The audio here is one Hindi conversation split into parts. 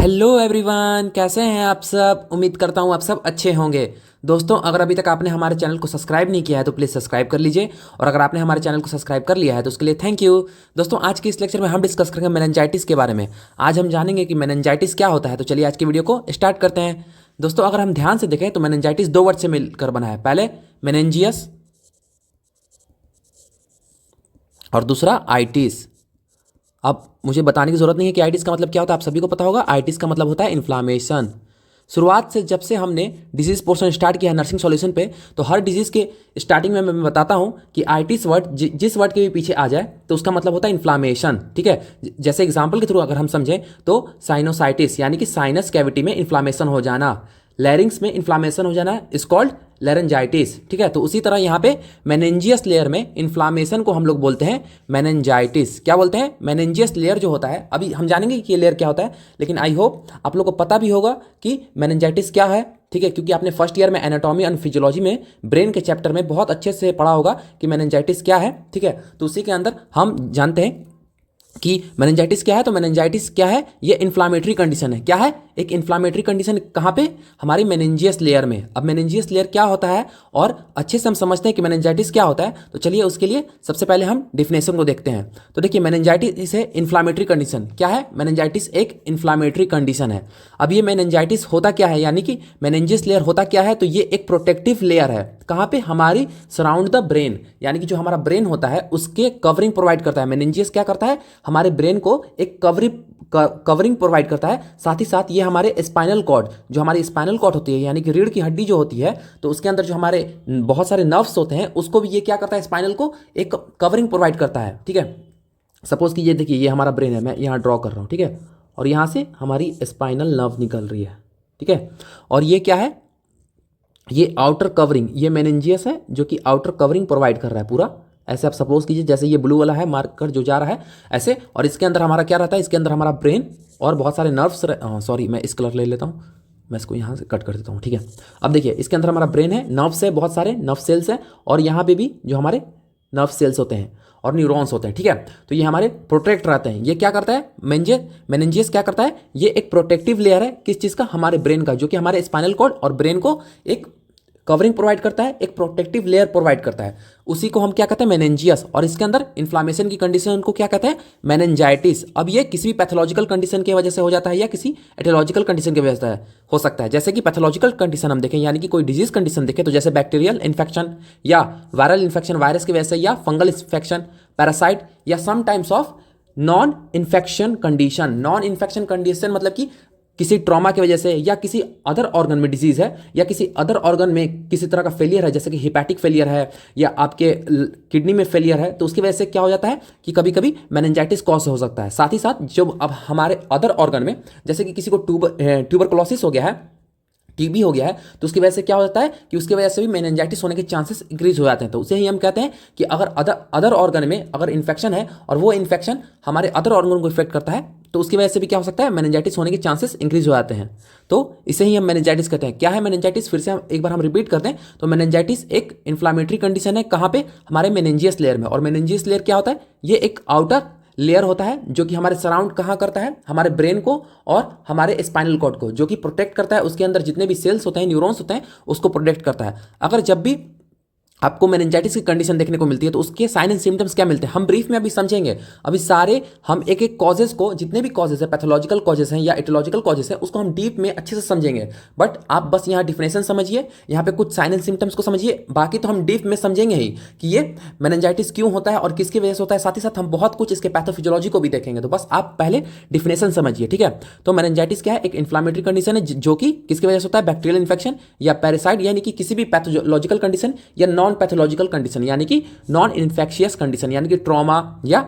हेलो एवरीवन, कैसे हैं आप सब। उम्मीद करता हूँ आप सब अच्छे होंगे। दोस्तों, अगर अभी तक आपने हमारे चैनल को सब्सक्राइब नहीं किया है तो प्लीज़ सब्सक्राइब कर लीजिए, और अगर आपने हमारे चैनल को सब्सक्राइब कर लिया है तो उसके लिए थैंक यू। दोस्तों, आज के इस लेक्चर में हम डिस्कस करेंगे मेनिंजाइटिस के बारे में। आज हम जानेंगे कि मेनिंजाइटिस क्या होता है। तो चलिए आज की वीडियो को स्टार्ट करते हैं। दोस्तों, अगर हम ध्यान से देखें तो मेनिंजाइटिस दो वर्ड से मिलकर बना है। पहले मेनिंजियस और दूसरा आइटिस। अब मुझे बताने की जरूरत नहीं है कि आइटिस का मतलब क्या होता है, आप सभी को पता होगा। आइटिस का मतलब होता है इन्फ्लामेशन। शुरुआत से जब से हमने डिजीज पोर्शन स्टार्ट किया है नर्सिंग सॉल्यूशन पे, तो हर डिजीज के स्टार्टिंग में मैं बताता हूं कि आइटिस वर्ड जिस वर्ड के भी पीछे आ जाए तो उसका मतलब होता है इन्फ्लामेशन। ठीक है, जैसे एग्जांपल के थ्रू अगर हम समझें तो साइनोसाइटिस यानी कि साइनस कैविटी में इन्फ्लामेशन हो जाना, लैरिंग्स में इन्फ्लामेशन हो जाना इज कॉल्ड लेरेंजाइटिस। ठीक है, तो उसी तरह यहाँ पे मेनिंजियस लेयर में इन्फ्लामेशन को हम लोग बोलते हैं मेनिंजाइटिस। क्या बोलते हैं? मेनिंजियस लेयर जो होता है, अभी हम जानेंगे कि ये लेयर क्या होता है, लेकिन आई होप आप लोग को पता भी होगा कि मेनिंजाइटिस क्या है। ठीक है, क्योंकि आपने फर्स्ट ईयर में एनाटॉमी एंड फिजियोलॉजी में ब्रेन के चैप्टर में बहुत अच्छे से पढ़ा होगा कि मेनिंजाइटिस क्या है। ठीक है, तो उसी के अंदर हम जानते हैं कि मेनिंजाइटिस क्या है। तो मेनिंजाइटिस क्या है? ये इन्फ्लामेटरी कंडीशन है। क्या है? एक इन्फ्लामेटरी कंडीशन। कहाँ पे? हमारी मेनिंजियस लेयर में। अब मेनिंजियस लेयर क्या होता है और अच्छे से हम समझते हैं कि मेनिंजाइटिस क्या होता है, तो चलिए उसके लिए सबसे पहले हम डिफिनेशन को देखते हैं। तो देखिए, मेनिंजाइटिस है इन्फ्लामेटरी कंडीशन। क्या है? मेनिंजाइटिस एक इन्फ्लामेटरी कंडीशन है। अब ये मेनिंजाइटिस होता क्या है, यानी कि मेनिंजियस लेयर होता क्या है, तो ये एक प्रोटेक्टिव लेयर है। कहाँ पे? हमारी सराउंड द ब्रेन, यानी कि जो हमारा ब्रेन होता है उसके कवरिंग प्रोवाइड करता है। मेनिंजियस क्या करता है? हमारे ब्रेन को एक कवरिंग प्रोवाइड करता है। साथ ही साथ ये हमारे स्पाइनल कॉर्ड, जो हमारी स्पाइनल कॉर्ड होती है यानी कि रीढ़ की हड्डी जो होती है, तो उसके अंदर जो हमारे बहुत सारे नर्व्स होते हैं उसको भी ये क्या करता है? स्पाइनल को एक कवरिंग प्रोवाइड करता है। ठीक है, सपोज कि ये देखिए, ये हमारा ब्रेन है, मैं यहाँ ड्रॉ कर रहा हूँ। ठीक है, और यहाँ से हमारी स्पाइनल नर्व निकल रही है। ठीक है, और ये क्या है? ये आउटर कवरिंग, ये मेनिंजियस है जो कि आउटर कवरिंग प्रोवाइड कर रहा है पूरा। ऐसे आप सपोज कीजिए जैसे ये ब्लू वाला है मार्कर जो जा रहा है ऐसे, और इसके अंदर हमारा क्या रहता है? इसके अंदर हमारा ब्रेन और बहुत सारे नर्व्स। सॉरी, मैं इस कलर ले लेता हूँ, मैं इसको यहाँ से कट कर देता हूँ। ठीक है, अब देखिए इसके अंदर हमारा ब्रेन है, नर्व्स है, बहुत सारे नर्व सेल्स हैं, और यहाँ पे भी जो हमारे नर्व सेल्स होते हैं और न्यूरॉन्स होते हैं। ठीक है, तो ये हमारे प्रोटेक्ट रहते हैं। ये क्या करता है? मेनिंजियस क्या करता है? ये एक प्रोटेक्टिव लेयर है। किस चीज़ का? हमारे ब्रेन का, जो कि हमारे स्पाइनल कॉर्ड और ब्रेन को एक कवरिंग प्रोवाइड करता है, एक प्रोटेक्टिव लेयर प्रोवाइड करता है। उसी को हम क्या कहते हैं? मेनिंजियस। और इसके अंदर इन्फ्लामेशन की कंडीशन को क्या कहते हैं? मेनिंजाइटिस। अब ये किसी भी पैथोलॉजिकल कंडीशन की वजह से हो जाता है या किसी एटियोलॉजिकल कंडीशन की वजह से हो सकता है। जैसे कि पैथोलॉजिकल कंडीशन हम देखें, यानी कि कोई डिजीज कंडीशन देखें, तो जैसे बैक्टीरियल इन्फेक्शन या वायरल इन्फेक्शन वायरस की वजह से, या फंगल इन्फेक्शन, पैरासाइट, या some times of non infection condition. Non infection condition मतलब कि किसी ट्रॉमा की वजह से, या किसी अदर ऑर्गन में डिजीज है, या किसी अदर ऑर्गन में किसी तरह का फेलियर है, जैसे कि हिपैटिक फेलियर है या आपके किडनी में फेलियर है, तो उसकी वजह से क्या हो जाता है कि कभी कभी मेनिंजाइटिस कॉज हो सकता है। साथ ही साथ जब अब हमारे अदर ऑर्गन में, जैसे कि किसी को ट्यूबरकुलोसिस हो गया है, टीबी हो गया है, तो उसकी वजह से क्या होता है कि उसकी वजह से भी मेनिंजाइटिस होने के चांसेस इंक्रीज हो जाते हैं। तो उसे ही हम कहते हैं कि अगर अदर ऑर्गन में अगर इन्फेक्शन है और वो इन्फेक्शन हमारे अदर ऑर्गन को इफेक्ट करता है, तो उसकी वजह से भी क्या हो सकता है? मेनिंजाइटिस होने के चांसेस इंक्रीज हो जाते हैं। तो इसे ही हम मेनिंजाइटिस कहते हैं। क्या है मेनिंजाइटिस? फिर से हम एक बार रिपीट करते हैं। तो मेनिंजाइटिस एक इन्फ्लामेटरी कंडीशन है। कहाँ पे? हमारे मेनिंजियस लेयर में। और मेनिंजियस लेयर क्या होता है? ये एक आउटर लेयर होता है जो कि हमारे सराउंड कहाँ करता है? हमारे ब्रेन को और हमारे स्पाइनल कॉर्ड को, जो कि प्रोटेक्ट करता है। उसके अंदर जितने भी सेल्स होते हैं, न्यूरॉन्स होते हैं, उसको प्रोटेक्ट करता है। अगर जब भी आपको मेनिंजाइटिस की कंडीशन देखने को मिलती है तो उसके साइन एंड सिम्टम्स क्या मिलते हैं, हम ब्रीफ में अभी समझेंगे। अभी सारे हम एक एक कॉजेज को, जितने भी कॉजेज है, पैथोलॉजिकल कॉजेज हैं या एटियोलॉजिकल कॉजेज हैं, उसको हम डीप में अच्छे से समझेंगे। बट आप बस यहाँ डिफिनेशन समझिए, यहाँ पे कुछ साइन एंड सिम्टम्स को समझिए, बाकी तो हम डीप में समझेंगे ही कि ये मेनिंजाइटिस क्यों होता है और किसकी वजह से होता है। साथ ही साथ हम बहुत कुछ इसके पैथोफिजियोलॉजी को भी देखेंगे। तो बस आप पहले डिफिनेशन समझिए। ठीक है, तो मेनिंजाइटिस क्या है? एक इन्फ्लामेटरी कंडीशन है जो कि किसकी वजह से होता है? बैक्टीरियल इन्फेक्शन या पैरासाइट, यानी कि किसी भी पैथोलॉजिकल कंडीशन या नॉन पैथोलॉजिकल कंडीशन, यानी कि नॉन इन्फेक्शियस कंडीशन, यानी कि ट्रॉमा या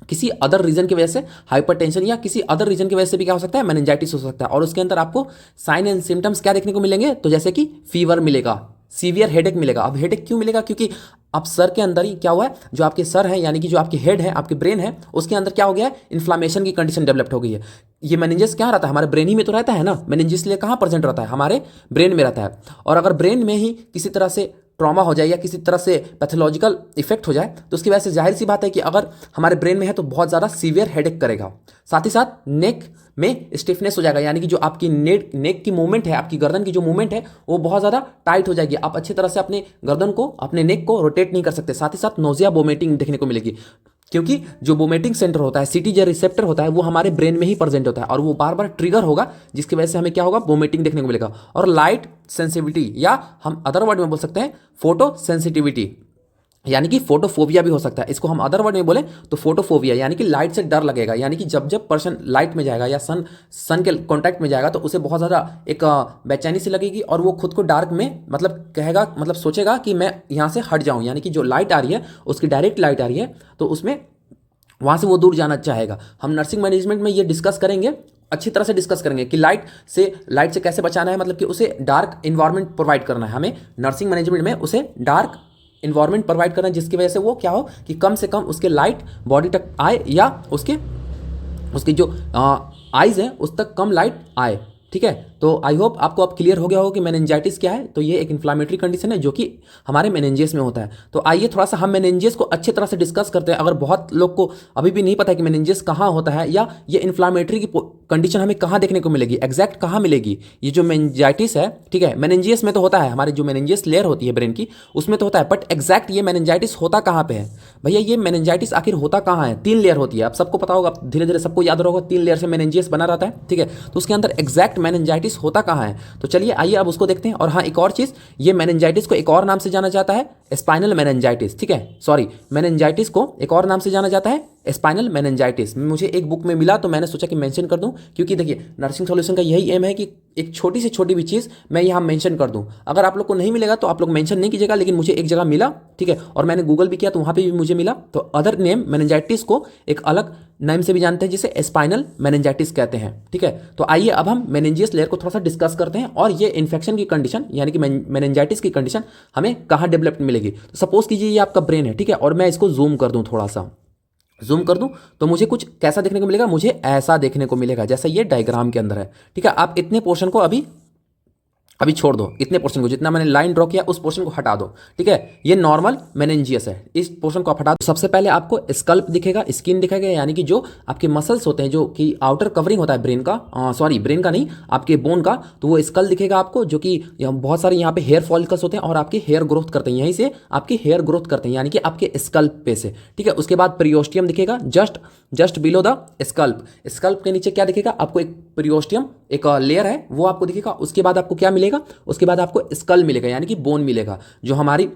किसी अदर रीजन की वजह से, हाइपरटेंशन या किसी अदर रीजन की वजह से भी क्या हो सकता है? मेनिंजाइटिस हो सकता है। और उसके अंदर आपको साइन एंड सिम्टम्स क्या देखने को मिलेंगे? तो जैसे कि फीवर मिलेगा, सीवियर हेडेक मिलेगा। अब हेडेक क्यों मिलेगा? क्योंकि अब सर के अंदर ही क्या हुआ है, जो आपके सर है यानी कि जो आपके हेड है, आपके ब्रेन है, उसके अंदर क्या हो गया है? इन्फ्लामेशन की कंडीशन डेवलप हो गई है। ये मेनिंजस क्या रहता है? हमारे ब्रेन ही में तो रहता है ना। मेनिंजस लिए कहाँ प्रेजेंट रहता है? हमारे ब्रेन में रहता है। और अगर ब्रेन में ही किसी तरह से ट्रॉमा हो जाए या किसी तरह से पैथोलॉजिकल इफेक्ट हो जाए तो उसकी वजह से जाहिर सी बात है कि अगर हमारे ब्रेन में है तो बहुत ज़्यादा सीवियर हेडेक करेगा। साथ ही साथ नेक में स्टिफनेस हो जाएगा, यानी कि जो आपकी नेक की मूवमेंट है, आपकी गर्दन की जो मूवमेंट है वो बहुत ज़्यादा टाइट हो जाएगी। आप अच्छी तरह से अपने गर्दन को, अपने नेक को रोटेट नहीं कर सकते। साथ ही साथ नोजिया, वोमिटिंग देखने को मिलेगी, क्योंकि जो वोमिटिंग सेंटर होता है, सीटीजे रिसेप्टर होता है, वो हमारे ब्रेन में ही प्रेजेंट होता है और वो बार बार ट्रिगर होगा, जिसकी वजह से हमें क्या होगा, वोमिटिंग देखने को मिलेगा। और लाइट सेंसिटिविटी, या हम अदर वर्ड में बोल सकते हैं फोटो सेंसिटिविटी, यानी कि फोटोफोबिया भी हो सकता है। इसको हम अदर वर्ड में बोले तो फोटोफोबिया, यानी कि लाइट से डर लगेगा। यानी कि जब जब पर्सन लाइट में जाएगा या सन के कांटेक्ट में जाएगा तो उसे बहुत ज़्यादा एक बेचैनी सी लगेगी और वो खुद को डार्क में मतलब कहेगा, मतलब सोचेगा कि मैं यहाँ से हट जाऊँ, यानी कि जो लाइट आ रही है उसकी डायरेक्ट लाइट आ रही है तो उसमें वहाँ से वो दूर जाना चाहेगा। हम नर्सिंग मैनेजमेंट में ये डिस्कस करेंगे, अच्छी तरह से डिस्कस करेंगे कि लाइट से कैसे बचाना है, मतलब कि उसे डार्क इन्वायरमेंट प्रोवाइड करना है। हमें नर्सिंग मैनेजमेंट में उसे डार्क इन्वायरमेंट प्रोवाइड करना है, जिसकी वजह से वो क्या हो कि कम से कम उसके लाइट बॉडी तक आए या उसकी जो आइज़ है उस तक कम लाइट आए। ठीक है, तो आई होप आपको अब क्लियर हो गया होगा कि मेनिंजाइटिस क्या है। तो ये एक इन्फ्लामेटरी कंडीशन है जो कि हमारे मेनिंजियस में होता है। तो आइए थोड़ा सा हम मेनिंजियस को अच्छी तरह से डिस्कस करते हैं। अगर बहुत लोग को अभी भी नहीं पता है कि मेनिंजियस कहाँ होता है या ये इन्फ्लामेटरी की कंडीशन हमें कहाँ देखने को मिलेगी, एग्जैक्ट कहाँ मिलेगी ये जो मेनिंजाइटिस है, ठीक है, मेनिंजियस में तो होता है, हमारे जो मेनिंजियस लेयर होती है ब्रेन की उसमें तो होता है, बट एग्जैक्ट ये मेनिंजाइटिस होता कहाँ पे है भैया? ये मेनिंजाइटिस आखिर होता कहाँ है? 3 लेयर होती है, आप सबको पता होगा, धीरे धीरे सबको याद होगा, 3 लेयर से मेनिंजियस बना रहता है। ठीक है, तो उसके अंदर एग्जैक्ट मेनिंजाइटिस होता कहाँ है? तो चलिए आइए अब उसको देखते हैं। और हाँ, एक और चीज़, ये मेनिंजाइटिस को एक और नाम से जाना जाता है स्पाइनल मेनिंजाइटिस। ठीक है, सॉरी, मेनिंजाइटिस को एक और नाम से जाना जाता है स्पाइनल मेनिंजाइटिस। मुझे एक बुक में मिला तो मैंने सोचा कि मेंशन कर दूं, क्योंकि देखिए नर्सिंग सॉल्यूशन का यही एम है कि एक छोटी से छोटी भी चीज़ मैं यहाँ मेंशन कर दूं। अगर आप लोग को नहीं मिलेगा तो आप लोग मेंशन नहीं कीजिएगा, लेकिन मुझे एक जगह मिला, ठीक है, और मैंने गूगल भी किया तो वहाँ पे भी मुझे मिला। तो अदर नेम मेनिंजाइटिस को एक अलग नेम से भी जानते हैं जिसे स्पाइनल मेनिंजाइटिस कहते हैं। ठीक है, तो आइए अब हम मेनिंजियस लेयर को थोड़ा सा डिस्कस करते हैं और ये इन्फेक्शन की कंडीशन यानी कि मेनिंजाइटिस की कंडीशन हमें कहाँ डेवलप मिलेगी। तो सपोज कीजिए ये आपका ब्रेन है, ठीक है, और मैं इसको जूम कर दूँ, थोड़ा सा जूम कर दूं तो मुझे कुछ कैसा देखने को मिलेगा, मुझे ऐसा देखने को मिलेगा जैसा ये डायग्राम के अंदर है। ठीक है, आप इतने पोर्शन को अभी छोड़ दो, इतने पोर्शन को, जितना मैंने लाइन ड्रॉ किया उस पोर्शन को हटा दो। ठीक है, ये नॉर्मल मेनिंजियस है, इस पोर्शन को आप हटा दो। सबसे पहले आपको स्कल्प दिखेगा, स्किन दिखेगा, यानी कि जो आपके मसल्स होते हैं, जो कि आउटर कवरिंग होता है ब्रेन का, सॉरी ब्रेन का नहीं, आपके बोन का, तो वो स्कल दिखेगा आपको, जो कि बहुत सारे यहाँ पे हेयर फॉलिकल्स होते हैं और आपके हेयर ग्रोथ करते हैं, यहीं से आपकी हेयर ग्रोथ करते हैं, यानी कि आपके स्कल्प पे से। ठीक है, उसके बाद प्रियोस्टियम दिखेगा just below the scalp. Scalp के नीचे क्या दिखेगा आपको? एक प्रियोस्टियम, एक लेयर है, वो आपको दिखेगा। उसके बाद आपको क्या मिलेगा? उसके बाद आपको स्कल मिलेगा, यानी कि बोन मिलेगा। जो हमारी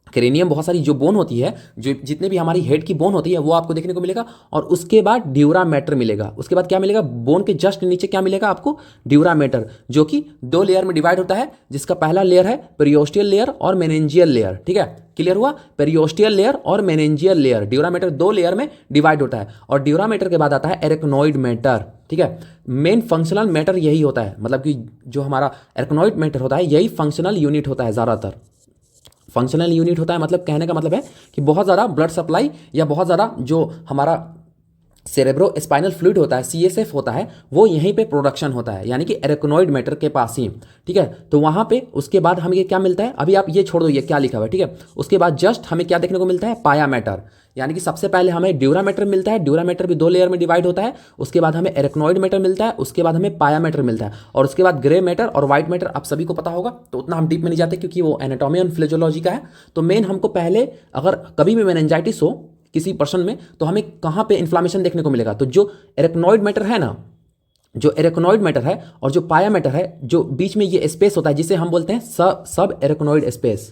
क्रेनियम, बहुत सारी जो बोन होती है, जो जितने भी हमारी हेड की बोन होती है वो आपको देखने को मिलेगा। और उसके बाद ड्यूरामेटर मिलेगा। उसके बाद क्या मिलेगा? बोन के जस्ट नीचे क्या मिलेगा आपको? ड्यूरामेटर, जो कि 2 लेयर में डिवाइड होता है, जिसका पहला लेयर है पेरियोस्टियल लेयर और मेनिंजियल लेयर। ठीक है, क्लियर हुआ? पेरियोस्टियल लेयर और मेनिंजियल लेयर, ड्यूरामेटर 2 लेयर में डिवाइड होता है। और ड्यूरामेटर के बाद आता है एरेक्नोइड मैटर। ठीक है, मेन फंक्शनल मैटर यही होता है, मतलब कि जो हमारा एरेक्नोइड मैटर होता है यही फंक्शनल यूनिट होता है। ज़्यादातर फंक्शनल यूनिट होता है, मतलब कहने का मतलब है कि बहुत ज़्यादा ब्लड सप्लाई या बहुत ज़्यादा जो हमारा सेरेब्रो स्पाइनल फ्लूइड होता है, CSF होता है, वो यहीं पे प्रोडक्शन होता है, यानी कि एरेक्नोइड मैटर के पास ही। ठीक है, तो वहाँ पे उसके बाद हमें क्या मिलता है? अभी आप ये छोड़ दो ये क्या लिखा हुआ है। ठीक है, उसके बाद जस्ट हमें क्या देखने को मिलता है? पाया मैटर, यानी कि सबसे पहले हमें ड्यूरामेटर मिलता है। ड्यूरामेटर भी 2 लेयर में डिवाइड होता है। उसके बाद हमें एरेक्नोइड मैटर मिलता है। उसके बाद हमें पाया मैटर मिलता है। और उसके बाद ग्रे मैटर और व्हाइट मैटर आप सभी को पता होगा, तो उतना हम डीप में नहीं जाते क्योंकि वो एनाटॉमी एंड फिजियोलॉजी का है। तो मेन हमको पहले, अगर कभी भी मेनिंजाइटिस हो किसी पर्सन में, तो हमें कहाँ पे इन्फ्लामेशन देखने को मिलेगा? तो जो एरेक्नोइड मैटर है ना, जो एरेक्नोइड मैटर है और जो पाया मैटर है, जो बीच में ये स्पेस होता है जिसे हम बोलते हैं सब एरेक्नोइड स्पेस।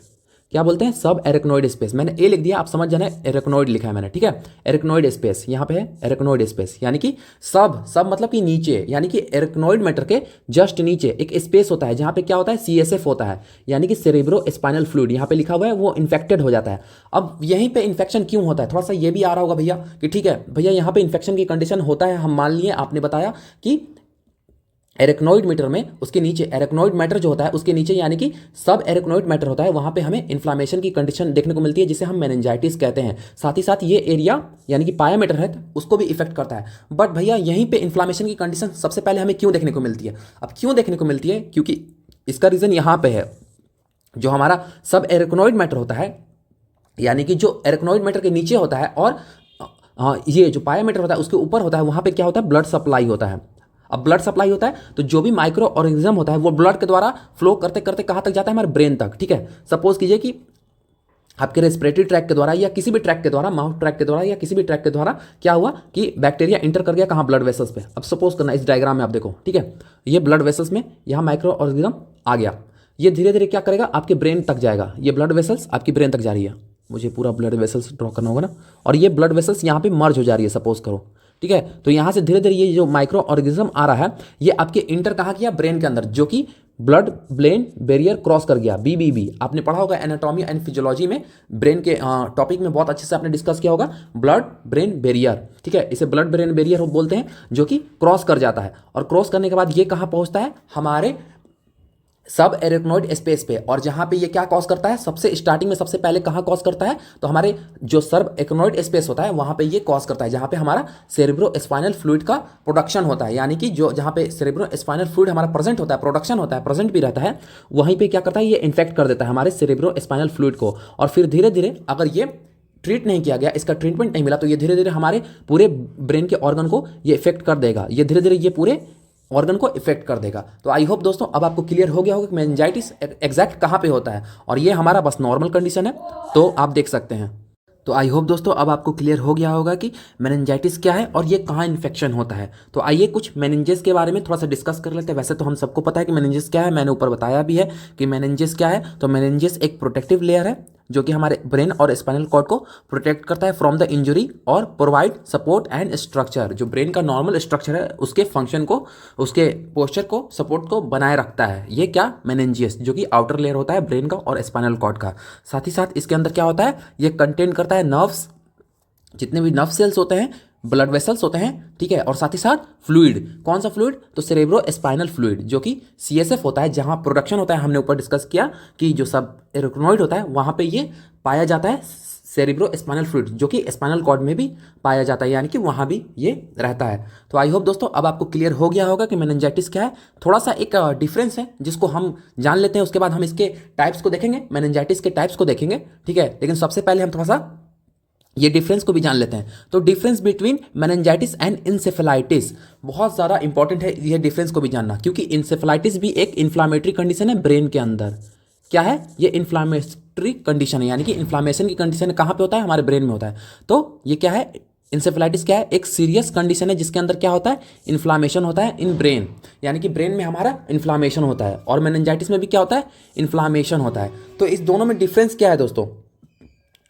क्या बोलते हैं? सब एरेक्नोइड स्पेस। मैंने ए लिख दिया, आप समझ जाना, एरेक्नोइड लिखा है मैंने। ठीक है, एरेक्नोइड स्पेस यहाँ पे है, एरेक्नोइड स्पेस, यानी कि सब मतलब कि नीचे, यानी कि एरेक्नोइड मैटर के जस्ट नीचे एक स्पेस होता है जहाँ पे क्या होता है? CSF होता है, यानी कि सेरेब्रो स्पाइनल फ्लूइड यहाँ पे लिखा हुआ है, वो इन्फेक्टेड हो जाता है। अब यहीं पे इन्फेक्शन क्यों होता है? थोड़ा सा ये भी आ रहा होगा भैया कि ठीक है भैया यहाँ पे इन्फेक्शन की कंडीशन होता है, हम मान लिए, आपने बताया कि एरेक्नोइड मैटर में उसके नीचे, एरेक्नोइड मैटर जो होता है उसके नीचे, यानी कि सब एरेक्नोइड मैटर होता है, वहाँ पे हमें इन्फ्लामेशन की कंडीशन देखने को मिलती है जिसे हम मेनिंजाइटिस कहते हैं। साथ ही साथ ये एरिया यानी कि पाया मैटर है उसको भी इफेक्ट करता है। बट भैया यहीं पे इन्फ्लामेशन की कंडीशन सबसे पहले हमें क्यों देखने को मिलती है? अब क्यों देखने को मिलती है? क्योंकि इसका रीज़न यहाँ पे है। जो हमारा सब एरेक्नोइड मैटर होता है, यानी कि जो एरेक्नोइड मैटर के नीचे होता है और ये जो पाया मैटर होता है उसके ऊपर होता है, वहाँ पे क्या होता है, ब्लड सप्लाई होता है। अब ब्लड सप्लाई होता है तो जो भी माइक्रो ऑर्गेनिज्म होता है वो ब्लड के द्वारा फ्लो करते करते कहाँ तक जाता है, हमारे ब्रेन तक। ठीक है, सपोज कीजिए कि आपके रेस्पिरेटरी ट्रैक के द्वारा या किसी भी ट्रैक के द्वारा, माउथ ट्रैक के द्वारा या किसी भी ट्रैक के द्वारा क्या हुआ कि बैक्टीरिया इंटर कर गया कहाँ, ब्लड वेसल्स पे। अब सपोज करना इस डायग्राम में आप देखो, ठीक है, ये ब्लड वेसल्स में यहाँ माइक्रो ऑर्गेनिज्म आ गया, ये धीरे धीरे क्या करेगा, आपके ब्रेन तक जाएगा। ये ब्लड वेसल्स आपकी ब्रेन तक जा रही है, मुझे पूरा ब्लड वेसल्स ड्रॉ करना होगा ना, और ये ब्लड वेसल्स यहाँ पे मर्ज हो जा रही है, सपोज करो। ठीक है, तो यहाँ से धीरे धीरे ये जो माइक्रो ऑर्गेनिज्म आ रहा है ये आपके इंटर कहाँ किया, ब्रेन के अंदर, जो कि ब्लड ब्रेन बैरियर क्रॉस कर गया, BBB। आपने पढ़ा होगा एनाटॉमी एंड फिजियोलॉजी में, ब्रेन के टॉपिक में बहुत अच्छे से आपने डिस्कस किया होगा, ब्लड ब्रेन बैरियर। ठीक है, इसे ब्लड ब्रेन बैरियर बोलते हैं, जो कि क्रॉस कर जाता है, और क्रॉस करने के बाद ये कहाँ पहुँचता है, हमारे सब एरेक्नोइड स्पेस पे। और जहां पे ये क्या कॉज करता है, सबसे स्टार्टिंग में सबसे पहले कहां कॉज करता है, तो हमारे जो सर्व एरेक्नोइड स्पेस होता है वहां पे ये कॉज करता है, जहां पे हमारा सेरेब्रो स्पाइनल फ्लूइड का प्रोडक्शन होता है। यानी कि जो जहां पे सेरेब्रो स्पाइनल फ्लूइड हमारा प्रेजेंट होता है, प्रोडक्शन होता है, प्रेजेंट भी रहता है, वहीं पे क्या करता है, ये इन्फेक्ट कर देता है हमारे सेरेब्रो स्पाइनल फ्लूइड को। और फिर धीरे धीरे अगर ये ट्रीट नहीं किया गया, इसका ट्रीटमेंट नहीं मिला, तो ये धीरे धीरे हमारे पूरे ब्रेन के ऑर्गन को ये इफेक्ट कर देगा, ये धीरे धीरे ये पूरे ऑर्गन को इफेक्ट कर देगा। तो आई होप दोस्तों अब आपको क्लियर हो गया होगा कि मेनिंजाइटिस एग्जैक्ट कहाँ पे होता है, और ये हमारा बस नॉर्मल कंडीशन है, तो आप देख सकते हैं। तो आई होप दोस्तों अब आपको क्लियर हो गया होगा कि मेनिंजाइटिस क्या है और ये कहाँ इन्फेक्शन होता है। तो आइए कुछ मेनिंजेस के बारे में थोड़ा सा डिस्कस कर लेते हैं। वैसे तो हम सबको पता है कि मेनिंजेस क्या है, मैंने ऊपर बताया भी है कि मेनिंजेस क्या है। तो मेनिंजेस एक प्रोटेक्टिव लेयर है जो कि हमारे ब्रेन और स्पाइनल कॉर्ड को प्रोटेक्ट करता है फ्रॉम द इंजरी और प्रोवाइड सपोर्ट एंड स्ट्रक्चर। जो ब्रेन का नॉर्मल स्ट्रक्चर है उसके फंक्शन को, उसके पोस्चर को, सपोर्ट को बनाए रखता है। ये क्या, मेनिंजियस, जो कि आउटर लेयर होता है ब्रेन का और स्पाइनल कॉर्ड का। साथ ही साथ इसके अंदर क्या होता है, ये कंटेन करता है नर्व्स, जितने भी नर्व सेल्स होते हैं, ब्लड वेसल्स होते हैं, ठीक है, और साथ ही साथ फ्लूइड। कौन सा फ्लूइड, तो सेरेब्रो स्पाइनल फ्लूइड, जो कि CSF होता है, जहां प्रोडक्शन होता है। हमने ऊपर डिस्कस किया कि जो सब एरेक्नोइड होता है वहां पे ये पाया जाता है सेरेब्रो स्पाइनल फ्लूइड, जो कि स्पाइनल कॉर्ड में भी पाया जाता है, यानी कि वहां भी ये रहता है। तो आई होप दोस्तों अब आपको क्लियर हो गया होगा कि मेनिंजाइटिस क्या है। थोड़ा सा एक डिफरेंस है जिसको हम जान लेते हैं, उसके बाद हम इसके टाइप्स को देखेंगे, मेनिंजाइटिस के टाइप्स को देखेंगे, ठीक है। लेकिन सबसे पहले हम थोड़ा सा ये डिफरेंस को भी जान लेते हैं। तो difference between meningitis and encephalitis बहुत ज़्यादा इंपॉर्टेंट है ये डिफरेंस को भी जानना, क्योंकि इंसेफेलाइटिस भी एक इन्फ्लामेटरी कंडीशन है ब्रेन के अंदर। क्या है, ये इन्फ्लामेटरी कंडीशन है, यानी कि इन्फ्लामेशन की कंडीशन कहाँ पे होता है, हमारे ब्रेन में होता है। तो ये क्या है, इंसेफेलाइटिस क्या है, एक सीरियस कंडीशन है जिसके अंदर क्या होता है, इन्फ्लामेशन होता है इन ब्रेन, यानी कि ब्रेन में हमारा इन्फ्लामेशन होता है। और मेनिंजाइटिस में भी क्या होता है, इन्फ्लामेशन होता है। तो इस दोनों में डिफरेंस क्या है दोस्तों,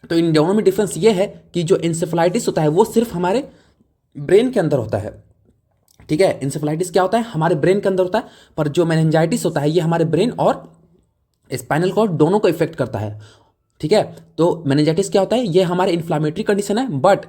तो इन दोनों में डिफरेंस ये है कि जो इंसेफेलाइटिस होता है वो सिर्फ हमारे ब्रेन के अंदर होता है, ठीक है। इंसेफेलाइटिस क्या होता है, हमारे ब्रेन के अंदर होता है, पर जो मेनिंजाइटिस होता है ये हमारे ब्रेन और स्पाइनल कॉर्ड दोनों को इफेक्ट करता है, ठीक है। तो मेनिंजाइटिस क्या होता है, ये हमारे इन्फ्लामेटरी कंडीशन है but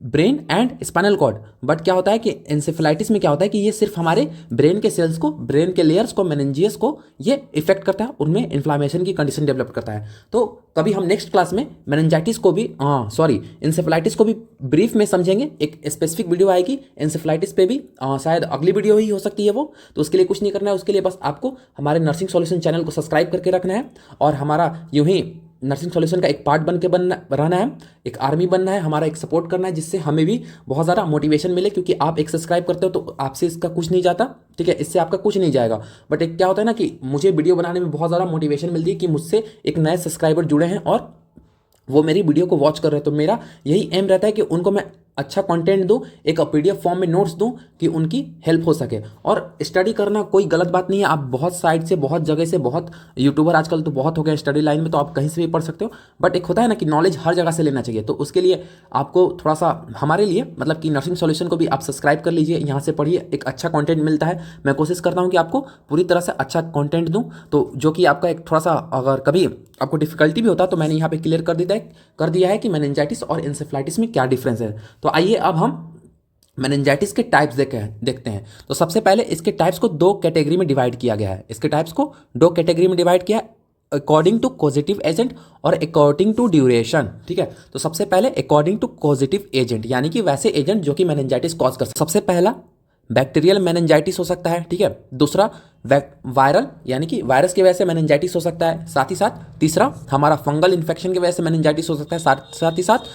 brain and spinal cord. But क्या होता है कि एंसेफेलाइटिस में क्या होता है कि ये सिर्फ हमारे ब्रेन के सेल्स को, ब्रेन के लेयर्स को, मेनिंजियस को ये इफेक्ट करता है, उनमें इन्फ्लामेशन की कंडीशन डेवलप करता है। तो कभी हम नेक्स्ट क्लास में मेनिंजाइटिस को भी इंसेफेलाइटिस को भी ब्रीफ में समझेंगे। एक स्पेसिफिक वीडियो आएगी इंसेफेलाइटिस पे भी, शायद अगली वीडियो ही हो सकती है वो। तो उसके लिए कुछ नहीं करना है, उसके लिए बस आपको हमारे नर्सिंग सॉल्यूशन चैनल को सब्सक्राइब करके रखना है, और हमारा यूं ही नर्सिंग सॉल्यूशन का एक पार्ट बन के रहना है, एक आर्मी बनना है, हमारा एक सपोर्ट करना है, जिससे हमें भी बहुत ज़्यादा मोटिवेशन मिले। क्योंकि आप एक सब्सक्राइब करते हो तो आपसे इसका कुछ नहीं जाता, ठीक है, इससे आपका कुछ नहीं जाएगा। बट एक क्या होता है ना कि मुझे वीडियो बनाने में बहुत ज़्यादा मोटिवेशन मिलती है कि मुझसे एक नए सब्सक्राइबर जुड़े हैं और वो मेरी वीडियो को वॉच कर रहे हैं। तो मेरा यही एम रहता है कि उनको मैं अच्छा कंटेंट दूं, एक PDF फॉर्म में नोट्स दूं कि उनकी हेल्प हो सके। और स्टडी करना कोई गलत बात नहीं है, आप बहुत साइड से, बहुत जगह से, बहुत यूट्यूबर आजकल तो बहुत हो गए स्टडी लाइन में, तो आप कहीं से भी पढ़ सकते हो। बट एक होता है ना कि नॉलेज हर जगह से लेना चाहिए, तो उसके लिए आपको थोड़ा सा हमारे लिए मतलब कि नर्सिंग सॉल्यूशन को भी आप सब्सक्राइब कर लीजिए, यहाँ से पढ़िए, एक अच्छा कंटेंट मिलता है। मैं कोशिश करता हूँ कि आपको पूरी तरह से अच्छा कंटेंट दूँ, तो जो कि आपका एक थोड़ा सा अगर कभी आपको डिफिकल्टी भी होता है तो मैंने यहाँ पे क्लियर कर दिया है कि मेनिंजाइटिस और इंसेफेलाइटिस में क्या डिफरेंस है। तो आइए अब हम मेनिंजाइटिस के टाइप्स देखते हैं। तो सबसे पहले इसके टाइप्स को दो कैटेगरी में डिवाइड किया गया है। इसके टाइप्स को दो कैटेगरी में डिवाइड किया है, अकॉर्डिंग टू कॉजेटिव एजेंट और अकॉर्डिंग टू ड्यूरेशन, ठीक है। तो सबसे पहले अकॉर्डिंग टू कॉजेटिव एजेंट, यानी कि वैसे एजेंट जो कि मेनिंजाइटिस कॉज कर सकते। सबसे पहला बैक्टीरियल मेनिंजाइटिस हो सकता है, ठीक है। दूसरा वायरल यानी कि वायरस की वजह से मेनिंजाइटिस हो सकता है। साथ ही साथ तीसरा हमारा फंगल इन्फेक्शन की वजह से मेनिंजाइटिस हो सकता है। साथ ही साथ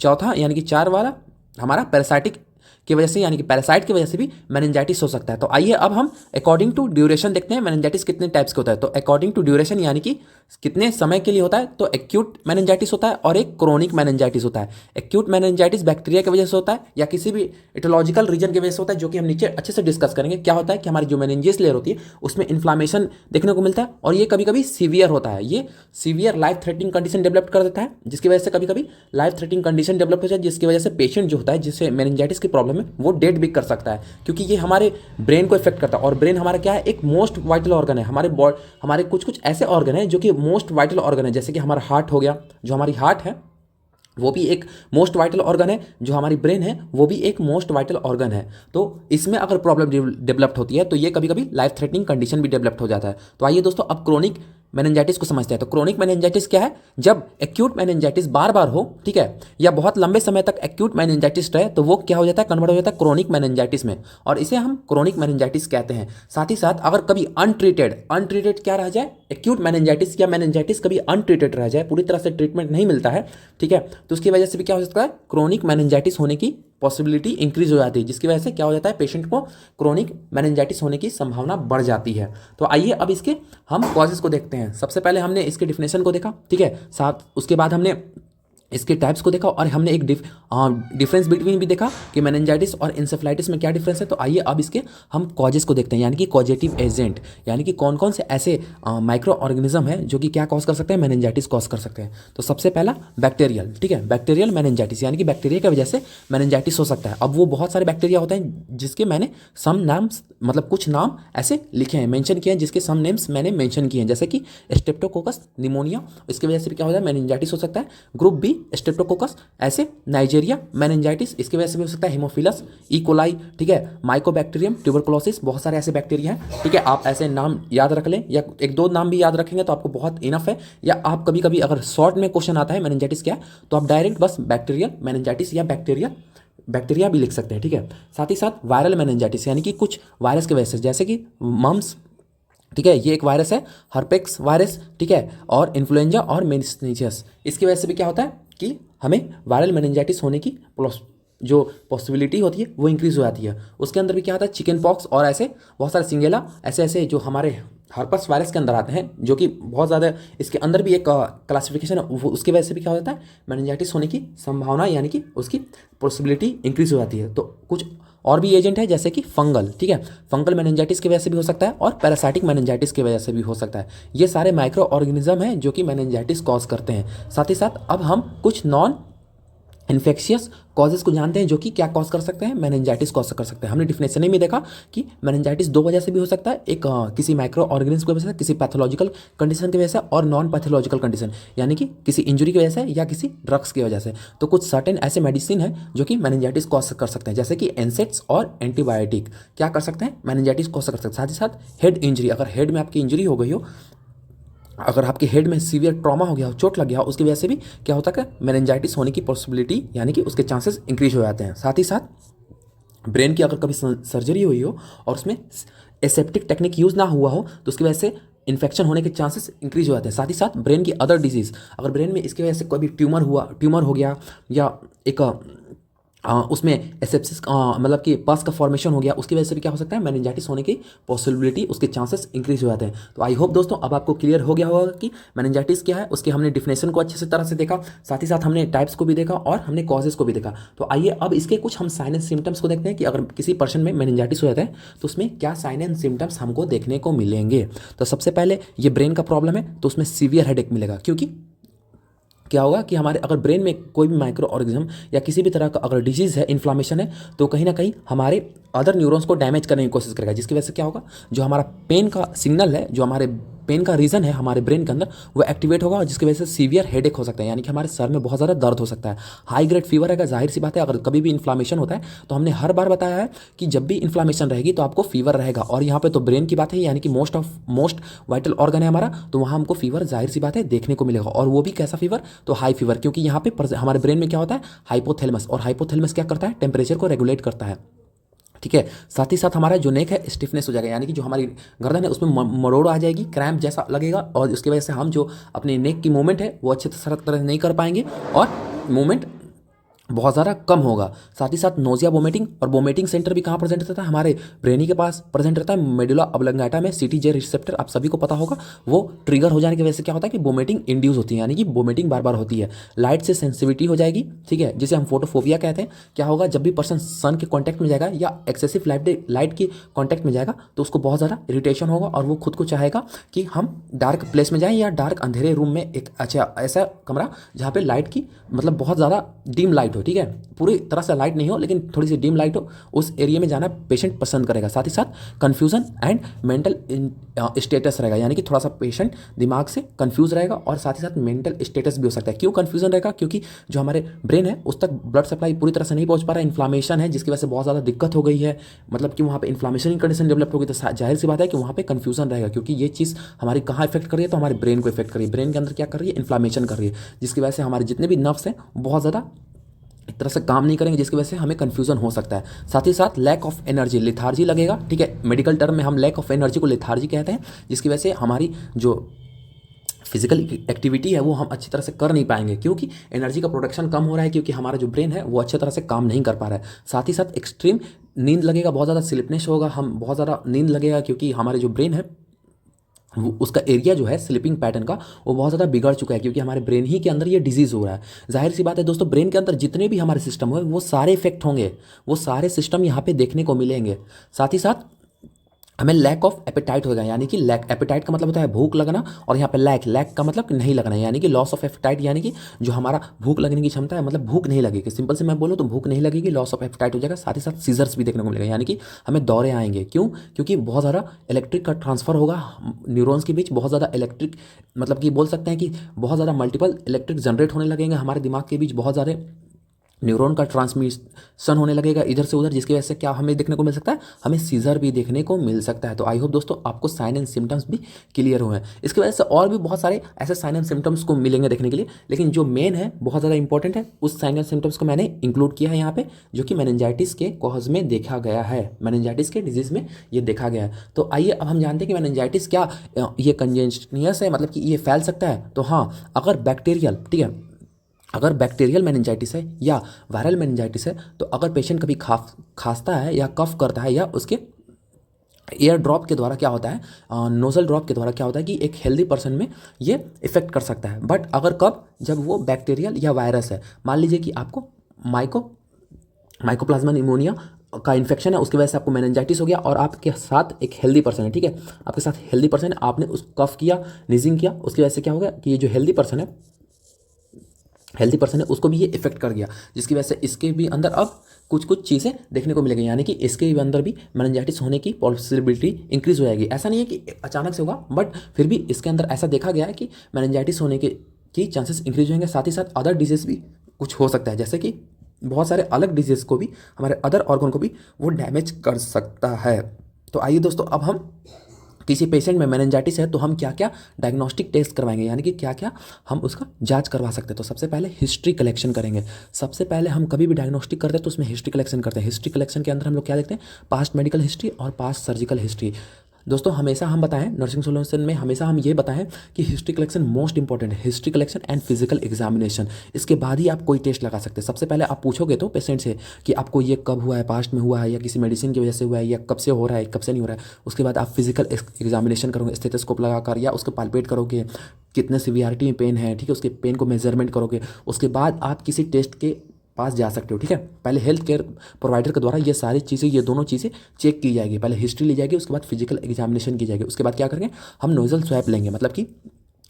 चौथा यानी कि चार वाला हमारा पैरासाइटिक की वजह से यानी कि पैरासाइट की वजह से भी मेनिंजाइटिस हो सकता है। तो आइए अब हम अकॉर्डिंग टू ड्यूरेशन देखते हैं मेनिंजाइटिस कितने टाइप्स के होता है। तो अकॉर्डिंग टू ड्यूरेशन यानी कि कितने समय के लिए होता है, तो एक्यूट मेनिंजाइटिस होता है और एक क्रोनिक मेनिंजाइटिस होता है। एक्यूट मेनिंजाइटिस बैक्टीरिया की वजह से होता है या किसी भी इटोलॉजिकल रीजन की वजह से होता है, जो कि हम नीचे अच्छे से डिस्कस करेंगे। क्या होता है कि हमारी जो मेनिंजियस लेयर होती है उसमें इन्फ्लामेशन देखने को मिलता है और ये कभी कभी सीवियर होता है। ये severe life threatening condition develop कर देता है, जिसकी वजह से कभी कभी लाइफ थ्रेटनिंग कंडीशन डेवलप हो जाए, जिसकी वजह से पेशेंट जो होता है जिससे मेनिंजाइटिस की प्रॉब्लम है वो डेड भी कर सकता है, क्योंकि ये हमारे ब्रेन को इफेक्ट करता है। और ब्रेन हमारा क्या है, एक मोस्ट वाइटल ऑर्गन है। हमारे कुछ कुछ ऐसे ऑर्गन है जो कि मोस्ट वाइटल ऑर्गन है, जैसे कि हमारा हार्ट हो गया। जो हमारी हार्ट है वो भी एक मोस्ट वाइटल ऑर्गन है, जो हमारी ब्रेन है वो भी एक मोस्ट वाइटल ऑर्गन है। तो इसमें अगर प्रॉब्लम डेवलप्ड होती है तो ये कभी कभी लाइफ थ्रेटनिंग कंडीशन भी डेवलप्ड हो जाता है। तो आइए दोस्तों अब क्रोनिक मेनिंजाइटिस को समझते हैं। तो क्रोनिक मेनिंजाइटिस क्या है, जब एक्यूट मेनिंजाइटिस बार बार हो, ठीक है, या बहुत लंबे समय तक एक्यूट मेनिंजाइटिस रहे, तो वो क्या हो जाता है, कन्वर्ट हो जाता है क्रोनिक मेनिंजाइटिस में, और इसे हम क्रोनिक मेनिंजाइटिस कहते हैं। साथ ही साथ अगर कभी अनट्रीटेड क्या रह जाए, एक्यूट मेनिंजाइटिस या मेनिंजाइटिस कभी अनट्रीटेड रह जाए, पूरी तरह से ट्रीटमेंट नहीं मिलता है, ठीक है, तो उसकी वजह से भी क्या हो सकता है, क्रोनिक मेनिंजाइटिस होने की पॉसिबिलिटी इंक्रीज हो जाती है, जिसकी वजह से क्या हो जाता है, पेशेंट को क्रोनिक मेनिंजाइटिस होने की संभावना बढ़ जाती है। तो आइए अब इसके हम कॉजेज को देखते हैं। सबसे पहले हमने इसके डिफिनेशन को देखा, ठीक है, साथ उसके बाद हमने इसके टाइप्स को देखा और हमने एक डिफरेंस बिटवीन भी देखा कि मेनिंजाइटिस और इंसेफ्लाइटिस में क्या डिफरेंस है। तो आइए अब इसके हम कॉजेस को देखते हैं, यानी कि कॉजेटिव एजेंट, यानी कि कौन कौन से ऐसे माइक्रो ऑर्गेनिज्म है जो कि क्या कॉज कर सकते हैं, मेनिंजाइटिस कॉज कर सकते हैं। तो सबसे पहला बैक्टीरियल, ठीक है, बैक्टीरियल मेनिंजाइटिस, यानी कि बैक्टीरिया की वजह से मेनिंजाइटिस हो सकता है। अब वो बहुत सारे बैक्टीरिया होते हैं जिसके मैंने सम नाम, मतलब कुछ नाम ऐसे लिखे हैं, मेंशन किए हैं, जिसके सम नेम्स मैंने मेंशन किए हैं, जैसे कि स्ट्रेप्टोकोकस निमोनिया, इसकी वजह से भी क्या हो जाए, मेनिंजाइटिस हो सकता है। ग्रुप बी स्ट्रेप्टोकोकस, ऐसे नाइजीरिया मेनिंजाइटिस, इसकी वजह से भी हो सकता है। हेमोफिलस इकोलाई, ठीक है, माइकोबैक्टीरियम ट्यूबरकुलोसिस, बहुत सारे ऐसे बैक्टीरिया हैं, ठीक है, आप ऐसे नाम याद रख लें या एक दो नाम भी याद रखेंगे तो आपको बहुत इनफ है। या आप कभी कभी अगर शॉर्ट में क्वेश्चन आता है मेनिंजाइटिस क्या है, तो आप डायरेक्ट बस बैक्टीरियल मेनिंजाइटिस या बैक्टीरिया भी लिख सकते हैं, ठीक है। साथ ही साथ वायरल मेनिंजाइटिस, यानी कि कुछ वायरस की वजह से, जैसे कि मम्स, ठीक है, ये एक वायरस है, हर्पेक्स वायरस, ठीक है, और इन्फ्लुएंजा और मेनिंजाइटिस, इसकी वजह से भी क्या होता है कि हमें वायरल मेनिंजाइटिस होने की जो पॉसिबिलिटी होती है वो इंक्रीज हो जाती है। उसके अंदर भी क्या होता है, चिकन पॉक्स और ऐसे बहुत सारे सिंगेला, ऐसे ऐसे जो हमारे हर्पस वायरस के अंदर आते हैं, जो कि बहुत ज़्यादा, इसके अंदर भी एक क्लासिफिकेशन है, उसकी वजह से भी क्या होता है, मेनिंजाइटिस होने की संभावना यानी कि उसकी पॉसिबिलिटी इंक्रीज हो जाती है। तो कुछ और भी एजेंट है, जैसे कि फंगल, ठीक है, फंगल मेनिंजाइटिस की वजह से भी हो सकता है और पैरासाइटिक मेनिंजाइटिस की वजह से भी हो सकता है। ये सारे माइक्रो ऑर्गेनिज्म हैं जो कि मेनिंजाइटिस कॉज करते हैं। साथ ही साथ अब हम कुछ नॉन इन्फेक्शियस कॉजेज को जानते हैं जो कि क्या कॉज कर सकते हैं, मेनिंजाइटिस कॉज कर सकते हैं। हमने डिफिनेशन ही में देखा कि मेनिंजाइटिस दो वजह से भी हो सकता है, एक किसी माइक्रो ऑर्गेनिज्म की वजह से, किसी पैथोलॉजिकल कंडीशन की वजह से, और नॉन पैथोलॉजिकल कंडीशन यानी कि किसी इंजरी की वजह से या किसी ड्रग्स की वजह से। तो कुछ सर्टेन ऐसे मेडिसिन है जो कि मेनिंजाइटिस कॉज कर सकते हैं, जैसे कि एनसेट्स और एंटीबायोटिक क्या कर सकते हैं, मेनिंजाइटिस कॉज कर सकते हैं। साथ ही साथ हेड इंजरी, अगर हेड में आपकी इंजरी हो गई हो, अगर आपके हेड में सीवियर ट्रॉमा हो गया हो, चोट लग गया हो, उसकी वजह से भी क्या होता है, मेनिंजाइटिस होने की पॉसिबिलिटी यानी कि उसके चांसेस इंक्रीज हो जाते हैं। साथ ही साथ ब्रेन की अगर कभी सर्जरी हुई हो और उसमें एसेप्टिक टेक्निक यूज़ ना हुआ हो, तो उसकी वजह से इन्फेक्शन होने के चांसेस इंक्रीज हो जाते हैं। साथ ही साथ ब्रेन की अदर डिजीज़, अगर ब्रेन में इसकी वजह से कोई भी ट्यूमर हो गया, या एक उसमें एसेप्सिस मतलब कि पस का फॉर्मेशन हो गया, उसकी वजह से भी क्या हो सकता है, मेनिंजाइटिस होने की पॉसिबिलिटी, उसके चांसेस इंक्रीज हो जाते हैं। तो आई होप दोस्तों अब आपको क्लियर हो गया होगा कि मेनिंजाइटिस क्या है, उसके हमने डिफिनेशन को अच्छे से तरह से देखा, साथ ही साथ हमने टाइप्स को भी देखा और हमने कॉजेज को भी देखा। तो आइए अब इसके कुछ हम साइन एंड सिम्टम्स को देखते हैं कि अगर किसी पर्सन में मेनिंजाइटिस हो जाता है तो उसमें क्या साइन एंड सिम्टम्स हमको देखने को मिलेंगे। तो सबसे पहले ये ब्रेन का प्रॉब्लम है तो उसमें सीवियर हेडेक मिलेगा, क्योंकि क्या होगा कि हमारे अगर ब्रेन में कोई भी माइक्रो ऑर्गेनिज्म या किसी भी तरह का अगर डिजीज़ है, इन्फ्लामेशन है, तो कहीं ना कहीं हमारे अदर न्यूरॉन्स को डैमेज करने की कोशिश करेगा, जिसकी वजह से क्या होगा, जो हमारा पेन का सिग्नल है, जो हमारे पेन का रीज़न है हमारे ब्रेन के अंदर, वो एक्टिवेट होगा और जिसकी वजह से सीवियर हेडेक हो सकता है, यानी कि हमारे सर में बहुत ज़्यादा दर्द हो सकता है। हाई ग्रेड फीवर है, जाहिर सी बात है, अगर कभी भी इन्फ्लामेशन होता है तो हमने हर बार बताया है कि जब भी इन्फ्लामेशन रहेगी तो आपको फीवर रहेगा, और यहाँ पे तो ब्रेन की बात है, यानी कि मोस्ट वाइटल ऑर्गन है हमारा, तो वहाँ हमको फीवर जाहिर सी बात है देखने को मिलेगा, और वो भी कैसा फीवर, तो हाई फीवर, क्योंकि यहाँ पे हमारे ब्रेन में क्या होता है, हाइपोथैलेमस, और हाइपोथैलेमस क्या करता है, टेम्परेचर को रेगुलेट करता है। ठीक है। साथ ही साथ हमारा जो नेक है स्टिफनेस हो जाएगा, यानी कि जो हमारी गर्दन है उसमें मरोड़ आ जाएगी, क्रैम्प जैसा लगेगा, और उसकी वजह से हम जो अपने नेक की मूवमेंट है वो अच्छे तरह से नहीं कर पाएंगे और मूवमेंट बहुत ज़्यादा कम होगा। साथ ही साथ नोजिया, वोमिटिंग, और वोमिटिंग सेंटर भी कहाँ प्रेजेंट रहता है? हमारे ब्रेनी के पास प्रेजेंट रहता है, मेडुला ऑब्लंगेटा में। सीटीजे रिसेप्टर आप सभी को पता होगा, वो ट्रिगर हो जाने की वजह से क्या होता है कि वोमिटिंग इंड्यूस होती है, यानी कि वोमिटिंग बार बार होती है। लाइट से सेंसिटिविटी हो जाएगी, ठीक है, जिसे हम फोटोफोबिया कहते हैं। क्या होगा? जब भी पर्सन सन के कॉन्टैक्ट में जाएगा या एक्सेसिव लाइट की कॉन्टैक्ट में जाएगा तो उसको बहुत ज़्यादा इरिटेशन होगा और वो खुद को चाहेगा कि हम डार्क प्लेस में जाएं या डार्क अंधेरे रूम में, एक अच्छा ऐसा कमरा जहाँ पे लाइट की मतलब बहुत ज़्यादा डिम लाइट हो, ठीक है, पूरी तरह से लाइट नहीं हो लेकिन थोड़ी सी डिम लाइट हो, उस एरिया में जाना पेशेंट पसंद करेगा। साथ ही साथ कन्फ्यूजन एंड मेंटल स्टेटस रहेगा, यानी कि थोड़ा सा पेशेंट दिमाग से कन्फ्यूज रहेगा, और साथ ही साथ मेंटल स्टेटस भी हो सकता है। क्यों कन्फ्यूजन रहेगा? क्योंकि जो हमारे ब्रेन है उस तक ब्लड सप्लाई पूरी तरह से नहीं पहुंच पा रहा है, इन्फ्लामेशन है जिसकी वजह से बहुत ज़्यादा दिक्कत हो गई है, मतलब कि वहाँ पे इन्फ्लामेशन की कंडीशन डेवलप होगी, तो जाहिर सी बात है कि वहाँ पे कन्फ्यूजन रहेगा, क्योंकि ये चीज़ हमारी कहाँ इफेक्ट कर रही है? तो हमारे ब्रेन को इफेक्ट कर रही है। ब्रेन के अंदर क्या कर रही है? इन्फ्लामेशन कर रही है, जिसकी वजह से हमारे जितने भी नर्व्स हैं बहुत ज़्यादा एक तरह से काम नहीं करेंगे, जिसकी वजह से हमें कन्फ्यूजन हो सकता है। साथ ही साथ लैक ऑफ एनर्जी, लिथार्जी लगेगा, ठीक है, मेडिकल टर्म में हम लैक ऑफ एनर्जी को लिथार्जी कहते हैं, जिसकी वजह से हमारी जो फिजिकल एक्टिविटी है वो हम अच्छी तरह से कर नहीं पाएंगे, क्योंकि एनर्जी का प्रोडक्शन कम हो रहा है, क्योंकि हमारा जो ब्रेन है वो अच्छी तरह से काम नहीं कर पा रहा है। साथ ही साथ एक्सट्रीम नींद लगेगा, बहुत ज़्यादा स्लिपनेस होगा, हम बहुत ज़्यादा नींद लगेगा, क्योंकि हमारे जो ब्रेन है उसका एरिया जो है स्लीपिंग पैटर्न का वो बहुत ज़्यादा बिगड़ चुका है, क्योंकि हमारे ब्रेन ही के अंदर ये डिजीज़ हो रहा है। जाहिर सी बात है दोस्तों, ब्रेन के अंदर जितने भी हमारे सिस्टम हो वो सारे इफेक्ट होंगे, वो सारे सिस्टम यहाँ पे देखने को मिलेंगे। साथ ही साथ हमें लैक ऑफ एपेटाइट होगा, यानी कि लैक, एपेटाइट का मतलब होता है भूख लगना, और यहाँ पे लैक, लैक का मतलब नहीं लगना, यानी कि लॉस ऑफ एपेटाइट, यानी कि जो हमारा भूख लगने की क्षमता है, मतलब भूख नहीं लगेगी, सिंपल से मैं बोलूँ तो भूख नहीं लगेगी, लॉस ऑफ एपेटाइट हो जाएगा। साथ ही साथ सीजर्स भी देखने को मिलेगा, यानी कि हमें दौरे आएंगे। क्यों? क्योंकि बहुत ज़्यादा इलेक्ट्रिक का ट्रांसफर होगा न्यूरॉन्स के बीच, बहुत ज़्यादा इलेक्ट्रिक, मतलब कि बोल सकते हैं कि बहुत ज़्यादा मल्टीपल इलेक्ट्रिक जनरेट होने लगेंगे हमारे दिमाग के बीच, बहुत सारे न्यूरॉन का ट्रांसमिशन होने लगेगा इधर से उधर, जिसकी वजह से क्या हमें देखने को मिल सकता है? हमें सीजर भी देखने को मिल सकता है। तो आई होप दोस्तों आपको साइन एंड सिम्टम्स भी क्लियर हुए हैं। इसकी वजह से और भी बहुत सारे ऐसे साइन एंड सिम्टम्स को मिलेंगे देखने के लिए, लेकिन जो मेन है बहुत ज़्यादा इंपॉर्टेंट है, उस साइन एंड सिम्टम्स को मैंने इंक्लूड किया है यहाँ पे, जो कि मेनिंजाइटिस के कॉज में देखा गया है, मेनिंजाइटिस के डिजीज में ये देखा गया है। तो आइए अब हम जानते हैं कि मेनिंजाइटिस क्या ये कंजेनियस है, मतलब कि ये फैल सकता है? तो हाँ, अगर बैक्टीरियल, ठीक है, अगर बैक्टीरियल मेनिंजाइटिस है या वायरल मेनिंजाइटिस है, तो अगर पेशेंट कभी खांसता है या कफ करता है, या उसके एयर ड्रॉप के द्वारा क्या होता है, नोजल ड्रॉप के द्वारा क्या होता है कि एक हेल्दी पर्सन में ये इफेक्ट कर सकता है। बट अगर कब? जब वो बैक्टीरियल या वायरस है। मान लीजिए कि आपको माइकोप्लाज्मा निमोनिया का इन्फेक्शन है, उसकी वजह से आपको मेनिंजाइटिस हो गया, और आपके साथ एक हेल्दी पर्सन है, ठीक है, आपके साथ हेल्दी पर्सन है, आपने उस कफ किया, नीजिंग किया, उसकी वजह से क्या होगा कि ये जो हेल्दी पर्सन है उसको भी ये इफेक्ट कर गया, जिसकी वजह से इसके भी अंदर अब कुछ चीज़ें देखने को मिलेगी, यानी कि इसके भी अंदर भी मेनिंजाइटिस होने की पॉसिबिलिटी इंक्रीज हो जाएगी। ऐसा नहीं है कि अचानक से होगा, बट फिर भी इसके अंदर ऐसा देखा गया है कि मेनिंजाइटिस होने की चांसेस इंक्रीज होंगे। साथ ही साथ अदर डिजीज भी कुछ हो सकता है, जैसे कि बहुत सारे अलग डिजीज को भी, हमारे अदर ऑर्गन को भी वो डैमेज कर सकता है। तो आइए दोस्तों, अब हम किसी पेशेंट में मेनिंजाइटिस है तो हम क्या क्या डायग्नोस्टिक टेस्ट करवाएंगे, यानी कि क्या क्या हम उसका जांच करवा सकते हैं। तो सबसे पहले हिस्ट्री कलेक्शन करेंगे। सबसे पहले हम कभी भी डायग्नोस्टिक करते हैं तो उसमें हिस्ट्री कलेक्शन करते हैं। हिस्ट्री कलेक्शन के अंदर हम लोग क्या देखते हैं? पास्ट मेडिकल हिस्ट्री और पास्ट सर्जिकल हिस्ट्री। दोस्तों हमेशा हम बताएं, नर्सिंग सोल्यूशन में हमेशा हम ये बताएं कि हिस्ट्री कलेक्शन मोस्ट इंपॉर्टेंट है, history collection and physical examination. इसके बाद ही आप कोई टेस्ट लगा सकते हैं। सबसे पहले आप पूछोगे तो पेशेंट से कि आपको ये कब हुआ है, पास्ट में हुआ है या किसी मेडिसिन की वजह से हुआ है, या कब से हो रहा है, कब से नहीं हो रहा है। उसके बाद आप फिजिकल एग्जामिनेशन करोगे, स्टेथोस्कोप लगाकर, या उसको पाल्पेट करोगे कितने सीवियरिटी में पेन है, ठीक है, उसके पेन को मेजरमेंट करोगे। उसके बाद आप किसी टेस्ट के पास जा सकते हो, ठीक है। पहले हेल्थ केयर प्रोवाइडर के द्वारा ये सारी चीज़ें, ये दोनों चीज़ें चेक की जाएगी। पहले हिस्ट्री ली जाएगी, उसके बाद फिजिकल एग्जामिनेशन की जाएगी। उसके बाद क्या करेंगे? हम नोजल स्वैब लेंगे, मतलब कि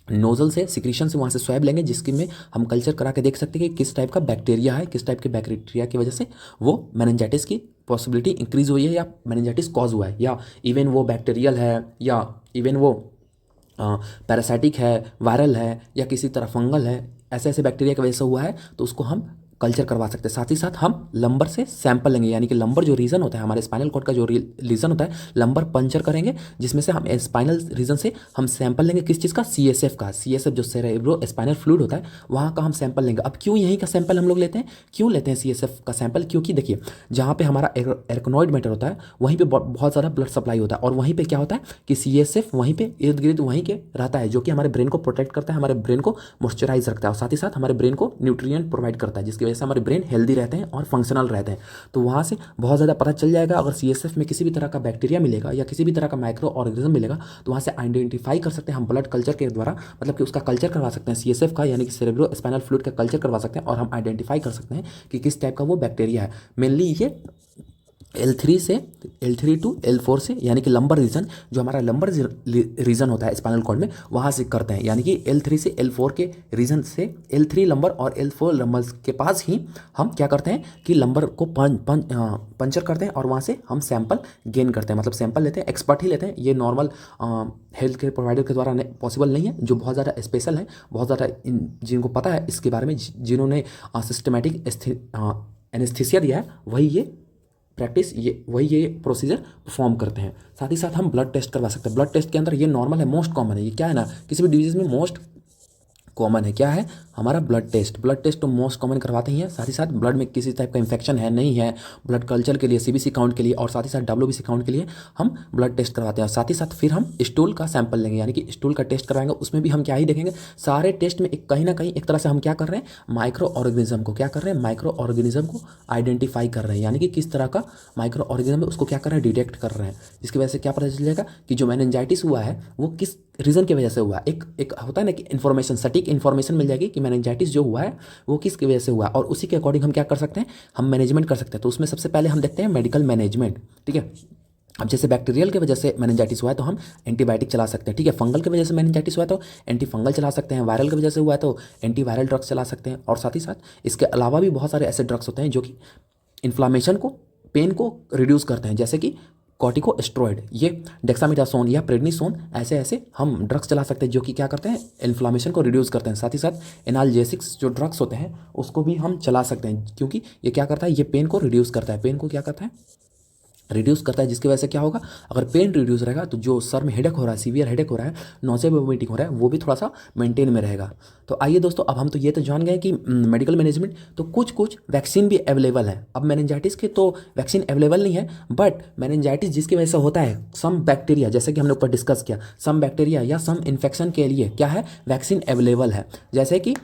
नोजल से सिक्रीशन से वहाँ से स्वैब लेंगे, जिसकी में हम कल्चर करा के देख सकते हैं कि किस टाइप का बैक्टीरिया है, किस टाइप के बैक्टीरिया की वजह से वो मेनिंजाइटिस की पॉसिबिलिटी इंक्रीज हुई है, या मेनिंजाइटिस कॉज हुआ है, या इवन वो बैक्टीरियल है, या इवन वो पैरासाइटिक है, वायरल है, या किसी तरह फंगल है। ऐसे ऐसे बैक्टीरिया की वजह से हुआ है, तो उसको हम कल्चर करवा सकते हैं। साथ ही साथ हम लंबर से सैंपल लेंगे, यानी कि लंबर जो रीजन होता है हमारे स्पाइनल कॉर्ड का जो रीजन होता है, लंबर पंचर करेंगे, जिसमें से हम स्पाइनल रीजन से हम सैंपल लेंगे। किस चीज़ का? सीएसएफ का। सीएसएफ जो सेरेब्रो स्पाइनल फ्लूइड होता है वहाँ का हम सैंपल लेंगे। अब क्यों यहीं का सैंपल हम लोग लेते हैं? क्यों लेते हैं सीएसएफ का सैंपल? क्योंकि देखिए, जहाँ पे हमारा एरकनॉइड मैटर होता है वहीं पे बहुत ज़्यादा ब्लड सप्लाई होता है, और वहीं पे क्या होता है कि सीएसएफ वहीं पे इर्द गिर्द वहीं के रहता है, जो कि हमारे ब्रेन को प्रोटेक्ट करता है, हमारे ब्रेन को मॉइस्चराइज रखता है, और साथ ही साथ हमारे ब्रेन को न्यूट्रिएंट प्रोवाइड करता है, जिसकी वजह से हमारे ब्रेन हेल्दी रहते हैं और फंक्शनल रहते हैं। तो वहाँ से बहुत ज़्यादा पता चल जाएगा। अगर सीएसएफ में किसी भी तरह का बैक्टीरिया मिलेगा या किसी भी तरह का माइक्रो ऑर्गेनिज्म मिलेगा तो वहाँ से आइडेंटिफाई कर सकते हैं हम ब्लड कल्चर के द्वारा, मतलब कि उसका कल्चर करवा सकते हैं सीएसएफ का, यानी कि सेरेब्रो स्पाइनल फ्लूइड का कल्चर करवा सकते हैं, और हम आइडेंटिफाई कर सकते हैं कि किस टाइप का वो बैक्टीरिया है। मेनली ये L3 से L3 टू L4 से, यानी कि लंबर रीजन, जो हमारा लंबर रीजन होता है स्पाइनल कॉर्ड में, वहाँ से करते हैं। यानी कि L3 से L4 के रीजन से L3 लंबर और L4 लंबर के पास ही हम क्या करते हैं कि लंबर को पंचर करते हैं, और वहाँ से हम सैंपल गेन करते हैं, मतलब सैंपल लेते हैं, एक्सपर्ट ही लेते हैं। ये नॉर्मल हेल्थ केयर प्रोवाइडर के द्वारा पॉसिबल नहीं है, जो बहुत ज़्यादा स्पेशल है, बहुत ज़्यादा जिनको पता है इसके बारे में, जिन्होंने सिस्टमेटिक एनेस्थीसिया दिया है, वही ये प्रोसीजर परफॉर्म करते हैं। साथ ही साथ हम ब्लड टेस्ट करवा सकते हैं। ब्लड टेस्ट के अंदर ये नॉर्मल है, मोस्ट कॉमन है। ये क्या है ना, किसी भी डिजीज़ में मोस्ट कॉमन है। क्या है? हमारा ब्लड टेस्ट। ब्लड टेस्ट तो मोस्ट कॉमन करवाते ही हैं। साथ ही साथ ब्लड में किसी टाइप का इन्फेक्शन है नहीं है, ब्लड कल्चर के लिए, सीबीसी काउंट के लिए, और साथ ही साथ डब्ल्यूबीसी काउंट के लिए हम ब्लड टेस्ट करवाते हैं। साथ ही साथ फिर हम स्टूल का सैंपल लेंगे, यानी कि स्टूल का टेस्ट करवाएंगे। उसमें भी हम क्या ही देखेंगे, सारे टेस्ट में कहीं ना कहीं एक तरह से हम क्या कर रहे हैं, माइक्रो ऑर्गेनिज्म को क्या कर रहे हैं, माइक्रो ऑर्गेनिज्म को आइडेंटिफाई कर रहे हैं, यानी कि किस तरह का माइक्रो ऑर्गेनिज्म है उसको क्या कर रहे हैं, डिटेक्ट कर रहे हैं। जिसकी वजह से क्या पता चल जाएगा कि जो मेनिंजाइटिस हुआ है वो किस रीज़न की वजह से हुआ। एक होता है ना कि इन्फॉर्मेशन, सटीक इन्फॉर्मेशन मिल जाएगी कि मेनिंजाइटिस जो हुआ है वो किसकी वजह से हुआ, और उसी के अकॉर्डिंग हम क्या कर सकते हैं, हम मैनेजमेंट कर सकते हैं। तो उसमें सबसे पहले हम देखते हैं मेडिकल मैनेजमेंट। ठीक है, अब जैसे बैक्टीरियल की वजह से मेनिंजाइटिस हुआ है तो हम एंटीबायोटिक चला सकते हैं। ठीक है, फंगल की वजह से मेनिंजाइटिस हुआ है तो एंटी फंगल चला सकते हैं, वायरल की वजह से हुआ है तो एंटी वायरल ड्रग्स चला सकते हैं। और साथ ही साथ इसके अलावा भी बहुत सारे ऐसे ड्रग्स होते हैं जो कि इन्फ्लामेशन को, पेन को रिड्यूस करते हैं, जैसे कि कॉर्टिकोस्टेरॉइड, ये डेक्सामेथासोन या प्रेडनिसोन, ऐसे ऐसे हम ड्रग्स चला सकते हैं जो कि क्या करते हैं, इन्फ्लामेशन को रिड्यूस करते हैं। साथ ही साथ एनाल्जेसिक्स जो ड्रग्स होते हैं उसको भी हम चला सकते हैं, क्योंकि ये क्या करता है, ये पेन को रिड्यूस करता है। पेन को क्या करता है, रिड्यूस करता है, जिसकी वजह से क्या होगा, अगर पेन रिड्यूस रहेगा तो जो सर में हेडेक हो रहा है, सीवियर हेडेक हो रहा है, नोज़िया वोमिटिंग हो रहा है, वो भी थोड़ा सा मेंटेन में रहेगा। तो आइए दोस्तों, अब हम तो ये तो जान गए कि मेडिकल मैनेजमेंट, तो कुछ कुछ वैक्सीन भी अवेलेबल है। अब मेनिंजाइटिस के तो वैक्सीन अवेलेबल नहीं है, बट मेनिंजाइटिस जिसकी वजह से होता है, सम बैक्टीरिया, जैसे कि हमने ऊपर डिस्कस किया, सम बैक्टीरिया या सम इन्फेक्शन के लिए क्या है, वैक्सीन अवेलेबल है। जैसे कि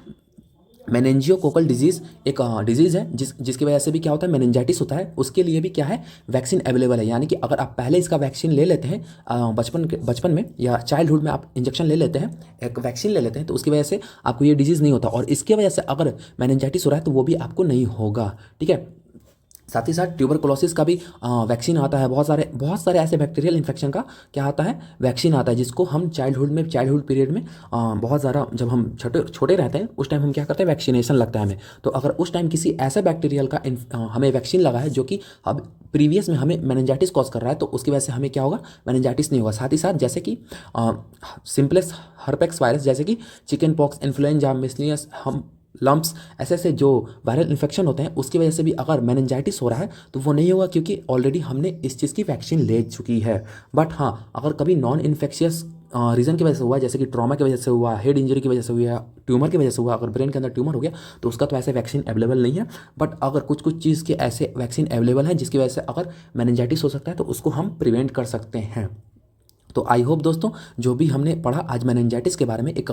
मेनिंजियोकोकल डिजीज़ एक डिजीज़ है जिसकी वजह से भी क्या होता है, मेनिंजाइटिस होता है, उसके लिए भी क्या है, वैक्सीन अवेलेबल है। यानी कि अगर आप पहले इसका वैक्सीन ले लेते हैं बचपन में या चाइल्डहुड में आप इंजेक्शन ले लेते हैं, एक वैक्सीन ले लेते हैं, तो उसकी वजह से आपको ये डिजीज़ नहीं होता, और इसकी वजह से अगर मेनिंजाइटिस हो रहा है तो वो भी आपको नहीं होगा। ठीक है, साथ ही साथ ट्यूबरकुलोसिस का भी वैक्सीन आता है। बहुत सारे ऐसे बैक्टीरियल इन्फेक्शन का क्या आता है, वैक्सीन आता है, जिसको हम चाइल्डहुड पीरियड में बहुत ज़्यादा, जब हम छोटे रहते हैं उस टाइम हम क्या करते हैं, वैक्सीनेशन लगता है हमें। तो अगर उस टाइम किसी ऐसे बैक्टीरियल का हमें वैक्सीन लगा है जो कि अब प्रीवियस में हमें मेनिंजाइटिस कॉज कर रहा है, तो उसकी वजह से हमें क्या होगा, मेनिंजाइटिस नहीं होगा। साथ ही साथ जैसे कि सिंपलेस्ट हर्पेक्स वायरस, जैसे कि चिकन पॉक्स, इन्फ्लुएंजा, मिसलियस, हम लम्प्स, ऐसे ऐसे जो वायरल इन्फेक्शन होते हैं, उसकी वजह से भी अगर मेनिंजाइटिस हो रहा है तो वो नहीं होगा, क्योंकि ऑलरेडी हमने इस चीज़ की वैक्सीन ले चुकी है। बट हाँ, अगर कभी नॉन इन्फेक्शियस रीज़न की वजह से हुआ, जैसे कि ट्रॉमा की वजह से हुआ, हेड इंजरी की वजह से हुआ, ट्यूमर की वजह से हुआ, अगर ब्रेन के अंदर ट्यूमर हो गया तो उसका तो ऐसे वैक्सीन अवेलेबल नहीं है। बट अगर कुछ चीज़ के ऐसे वैक्सीन अवेलेबल हैं जिसकी वजह से अगर मेनिंजाइटिस हो सकता है तो उसको हम प्रिवेंट कर सकते हैं। तो आई होप दोस्तों, जो भी हमने पढ़ा आज मेनिंजाइटिस के बारे में, एक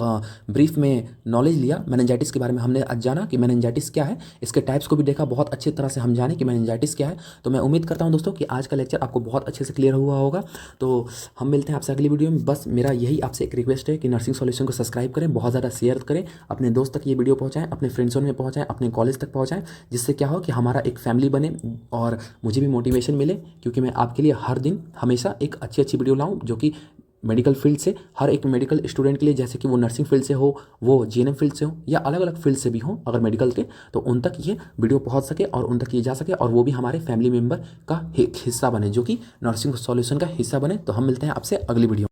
ब्रीफ में नॉलेज लिया मेनिंजाइटिस के बारे में, हमने आज जाना कि मेनिंजाइटिस क्या है, इसके टाइप्स को भी देखा, बहुत अच्छी तरह से हम जाने कि मेनिंजाइटिस क्या है। तो मैं उम्मीद करता हूं दोस्तों कि आज का लेक्चर आपको बहुत अच्छे से क्लियर हुआ होगा। तो हम मिलते हैं आपसे अगली वीडियो में। बस मेरा यही आपसे एक रिक्वेस्ट है कि नर्सिंग सॉल्यूशन को सब्सक्राइब करें, बहुत ज़्यादा शेयर करें, अपने दोस्त तक ये वीडियो पहुँचाएँ, अपने फ्रेंड्स में पहुँचाएँ, अपने कॉलेज तक पहुँचाएँ, जिससे क्या हो कि हमारा एक फैमिली बने और मुझे भी मोटिवेशन मिले, क्योंकि मैं आपके लिए हर दिन हमेशा एक अच्छी वीडियो लाऊँ जो कि मेडिकल फील्ड से, हर एक मेडिकल स्टूडेंट के लिए, जैसे कि वो नर्सिंग फील्ड से हो, वो जीएनएम फील्ड से हो, या अलग अलग फील्ड से भी हो अगर मेडिकल के, तो उन तक ये वीडियो पहुंच सके और उन तक ये जा सके, और वो भी हमारे फैमिली मेम्बर का एक हिस्सा बने, जो कि नर्सिंग सॉल्यूशन का हिस्सा बने। तो हम मिलते हैं आपसे अगली वीडियो।